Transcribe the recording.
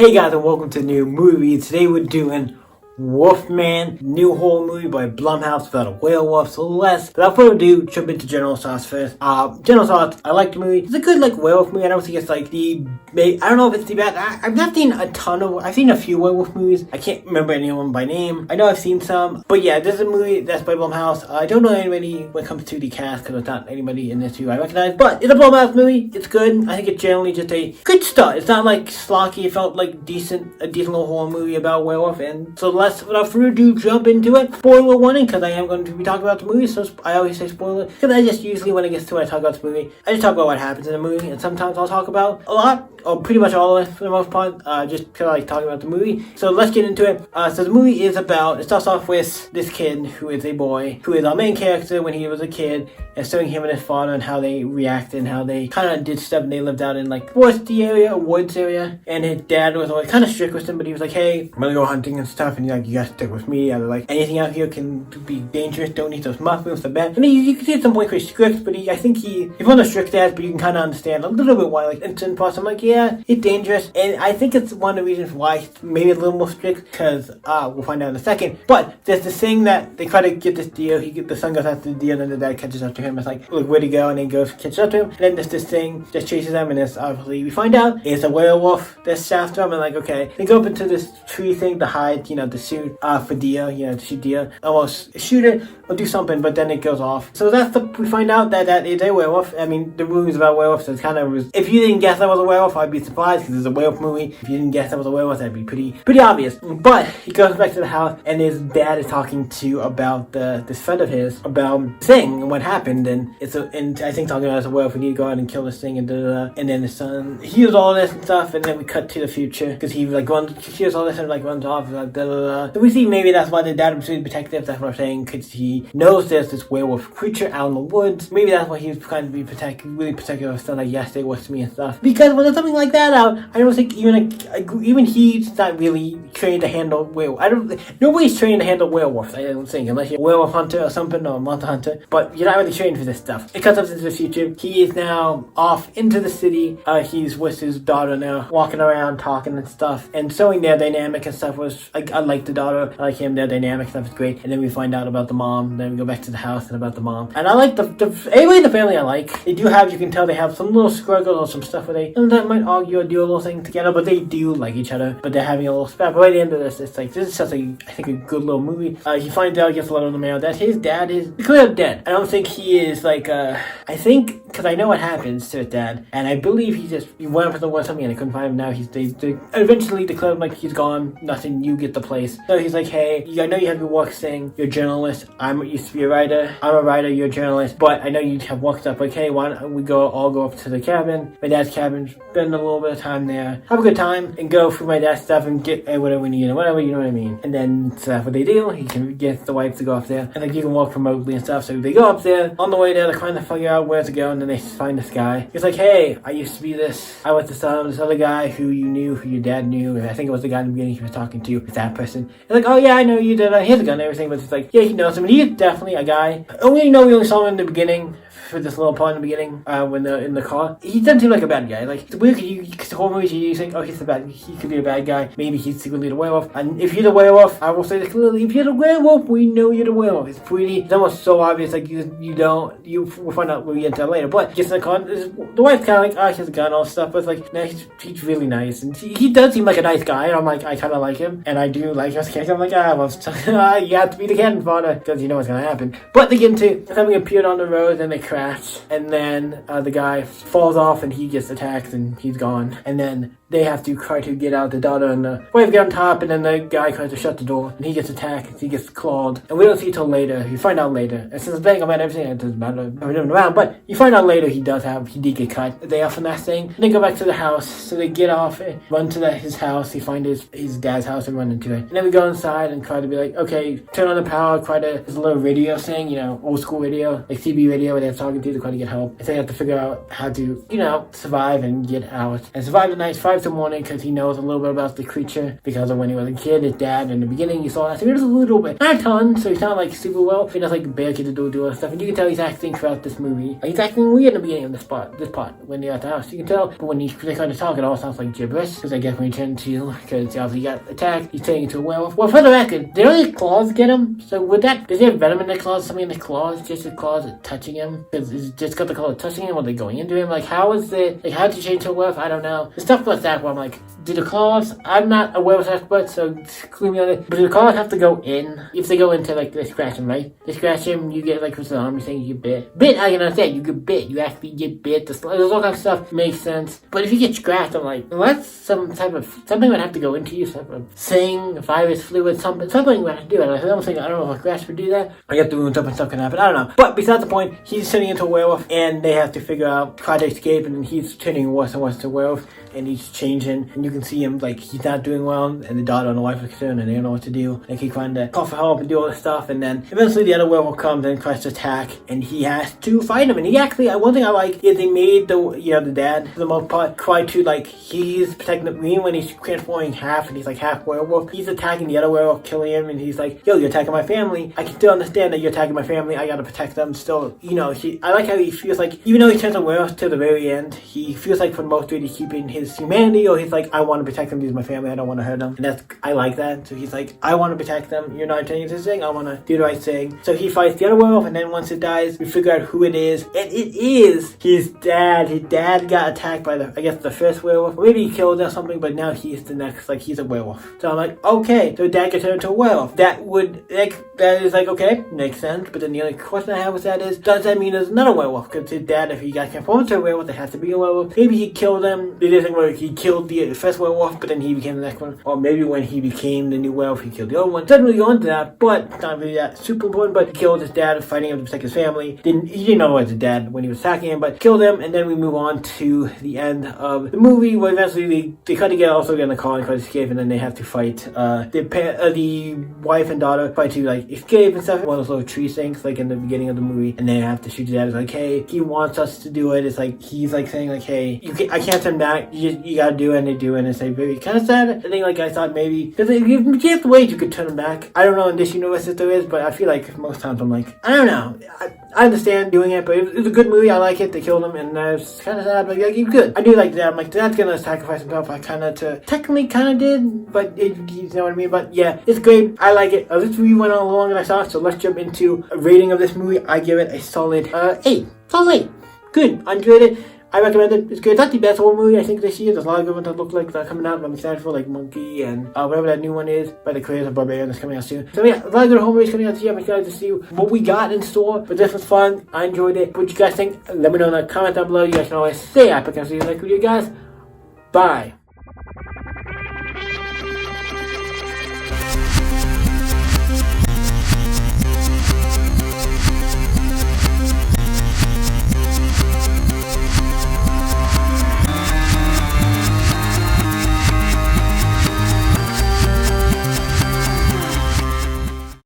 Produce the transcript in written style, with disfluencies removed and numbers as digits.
Hey guys, and welcome to a new movie. Today we're doing Wolfman, new horror movie by Blumhouse about a werewolf. So without further ado, jump into general thoughts first. General thoughts, I like the movie. It's a good werewolf movie. I don't think it's I don't know if it's the best. I've not seen I've seen a few werewolf movies. I can't remember any of them by name. I know I've seen some, but yeah, this is a movie that's by Blumhouse. I don't know anybody when it comes to the cast because there's not anybody in this who I recognize, but it's a Blumhouse movie. It's good. I think it's generally just a good start. It's not slocky. It felt like a decent little horror movie about werewolf, and so without further ado, jump into it. Spoiler warning, because I am going to be talking about the movie, so I always say spoiler, because I just usually, when it gets to it, I talk about the movie. I just talk about what happens in the movie, and sometimes I'll talk about a lot, or pretty much all of it for the most part, just because I like talking about the movie. So let's get into it. So the movie is about, it starts off with this kid, who is a boy, who is our main character when he was a kid, and showing him and his father and how they reacted and how they kind of did stuff, and they lived out in foresty area, woods area, and his dad was always kind of strict with him, but he was like, hey, I'm gonna go hunting and stuff, and he's like, you gotta stick with me. Anything out here can be dangerous. Don't eat those muffins, the bad. I mean, you can see at some point pretty strict, but I think he's one of the strict dads, but you can kind of understand a little bit why, in certain parts, I'm like, yeah, it's dangerous, and I think it's one of the reasons why he's maybe a little more strict, because, we'll find out in a second, but there's this thing that they try to get this deer, the son goes after the deer, and then the dad catches up to him. It's like, look, where'd he go? And then he goes, catches up to him, and then there's this thing that chases them, and it's obviously, we find out, it's a werewolf that's after him, and okay, they go up into this tree thing to hide, to shoot, for deer, to shoot deer, almost shoot it or do something, but then it goes off. So we find out that is a werewolf. I mean, the movie's about werewolves, so it's kind of, if you didn't guess that was a werewolf, I'd be surprised, because it's a werewolf movie. If you didn't guess that was a werewolf, that'd be pretty obvious. But he goes back to the house, and his dad is talking about this friend of his, about thing and what happened, and I think talking about as a werewolf, we need to go out and kill this thing, and and then his son hears all this and stuff, and then we cut to the future, because he hears all this and runs off, So we see maybe that's why the dad was really protective, that's what I'm saying, because he knows there's this werewolf creature out in the woods. Maybe that's why he was trying to be really protective of his son, yes, stay with me and stuff. Because when there's something like that out, I don't think even he's not really trained to handle werewolf. Nobody's trained to handle werewolves, I don't think, unless you're a werewolf hunter or something, or a monster hunter, but you're not really trained for this stuff. It cuts up into the future. He is now off into the city. He's with his daughter now, walking around, talking and stuff, and showing their dynamic and stuff I like the daughter, I like him, their dynamic stuff is great. And then we find out about the mom, then we go back to the house and about the mom. And I like anyway, the family I like. They do have, you can tell they have some little struggles or some stuff where they sometimes might argue or do a little thing together, but they do like each other, but they're having a little spat. But by the end of this, it's this is just I think a good little movie. He finds out, gets a letter in the mail that his dad is clearly dead. I don't think he is I think, because I know what happens to his dad, and I believe he went up for the war something and I couldn't find him now. They eventually declared him he's gone, nothing, you get the place. So he's like, hey, I know you have your work thing, you're a journalist, I used to be a writer, I'm a writer, you're a journalist, but I know you have work stuff, hey, why don't we all go up to the cabin, my dad's cabin, spend a little bit of time there, have a good time, and go through my dad's stuff and get whatever we need, whatever, you know what I mean. And then, so that's what they do. He can get the wife to go up there, and you can work remotely and stuff, so they go up there. On the way there, they're trying to figure out where to go, and then they find this guy. He's like, hey, I used to be this, I was this other guy who you knew, who your dad knew, and I think it was the guy in the beginning he was talking to, it's that person. He's like, oh yeah, I know you did, he has a gun and everything, but it's yeah, he knows him, and he is definitely a guy. We only saw him in the beginning, for this little part in the beginning, when they're in the car. He doesn't seem like a bad guy. It's weird, because horror movies you think, oh, he could be a bad guy, maybe he's secretly the werewolf, and if you're the werewolf, I will say this clearly, if you're the werewolf, we know you're the werewolf. It's almost so obvious, we'll find out when we get into that later, but just the wife's kind of he has a gun, all stuff, but no, he's really nice, and he does seem like a nice guy, and I'm I kind of like him, and I do like his character. I'm you have to be the cannon fodder, because you know what's going to happen. But they get into something appeared on the road, and they crash, and then the guy falls off, and he gets attacked, and he's gone, and then they have to try to get out the daughter, and the wife get on top, and then the guy tries to shut the door, and he gets attacked, he gets clawed, and we don't see it till later. You find out later, and since the thing about everything, it doesn't matter, I'm moving around, but you find out later he did get cut. They off on that thing, and they go back to the house, so they get off, run to his house, he find his dad's house and run into it, and then we go inside and try to be okay, turn on the power, there's a little radio thing, old school radio, CB radio, where they're talking talking to trying to get help. And so they have to figure out how to, survive and get out. And survive the night, survive the morning, because he knows a little bit about the creature because of when he was a kid. His dad, in the beginning, you saw that. So he knows a little bit. Not a ton, so he's not like super well. He knows like bear kid to do all stuff. And you can tell he's acting throughout this movie. He's acting weird in the beginning of this part, when they're at the house. You can tell, but when they kind of talk, it all sounds like gibberish. Because I guess when he turned to, because obviously he got attacked, he's turning into a werewolf. Well, for the record, did all his claws get him? So does he have venom in the claws? Something in the claws? Just the claws touching him? Because it's just got the claws touching him, or they going into him? Like, how did you change to a werewolf? I don't know. The stuff like that where I'm like, do the claws, I'm not a werewolf expert, so screw me on it, but do the claws have to go in? If they go into, like, they scratch him, right? They scratch him, you get, like, what's the army saying, you get bit. Bit, I can understand, you get bit. You actually get bit. There's all kind of stuff makes sense. But if you get scratched, I'm like, well, that's something would have to go into you, some type of thing, virus, fluid, something would have to do it. I don't know if a grass would do that. I have to wound up and stuff can happen. I don't know. But besides the point, he's turning into a werewolf, and they have to figure out, try to escape, and he's turning worse and worse to a werewolf, and he's changing, and you can see him, like, he's not doing well, and the daughter and the wife are concerned, and they don't know what to do. They keep trying to call for help and do all this stuff, and then eventually the other werewolf comes and tries to attack, and he has to fight him. And he actually, one thing I like is they made the dad, for the most part, try to, like, he's protecting the green when he's transforming half, and he's like half werewolf. He's attacking the other werewolf, killing him, and he's like, yo, you're attacking my family. I can still understand that you're attacking my family. I gotta protect them still. I like how he feels like, even though he turns a werewolf to the very end, he feels like for the most part he's keeping his humanity, or he's like, I want to protect them, these are my family, I don't want to hurt them. And I like that. So he's like, I want to protect them, you're not turning this thing, I want to do the right thing. So he fights the other werewolf, and then once it dies, we figure out who it is, and it is his dad. His dad got attacked by the first werewolf. Maybe he killed or something, but now he's the next, like, he's a werewolf. So I'm like, okay, so dad gets turned into a werewolf. That is like, okay, makes sense. But then the only question I have with that is, does that mean there's another werewolf? Because his dad, if he got transformed into a werewolf, there has to be a werewolf. Maybe he killed him. It isn't where he killed the first werewolf, but then he became the next one. Or maybe when he became the new werewolf, he killed the old one. Doesn't really go into that, but it's not really that super important. But he killed his dad, fighting him to protect his family. He didn't know it was his dad when he was attacking him, but killed him. And then we move on to the end of the movie, where eventually they kind of get in the car and try to escape, and then they have to fight. The wife and daughter fight to, like, escape and stuff. One of those little tree things, like in the beginning of the movie, and they have to shoot his dad. It's like, hey, he wants us to do it. It's like he's like saying, like, hey, I can't turn back. You gotta do it, and they do it. And it's like very kind of sad. I think, like, I thought maybe because if you have to wait, you could turn him back. I don't know in this universe if there is, but I feel like most times I'm like, I don't know. I understand doing it, but it was a good movie. I like it. They killed him, and it's kind of sad, but like, he's good. I do like that. I'm like, Dad's gonna sacrifice himself. I technically did, but you know what I mean. But yeah, it's great. I like it. This movie went on longer than I thought, so let's jump into a rating of this movie. I give it a solid 8. Solid 8. Good. I enjoyed it. I recommend it. It's good. It's not the best horror movie I think this year. There's a lot of good ones that look like they're coming out. I'm excited for, like Monkey and whatever that new one is by the creators of Barbarian that's coming out soon. So yeah, a lot of good horror movies coming out this year. I'm excited to see what we got in store. But this was fun. I enjoyed it. What you guys think? Let me know in the comment down below. You guys can always say I can see you like video, guys. Bye.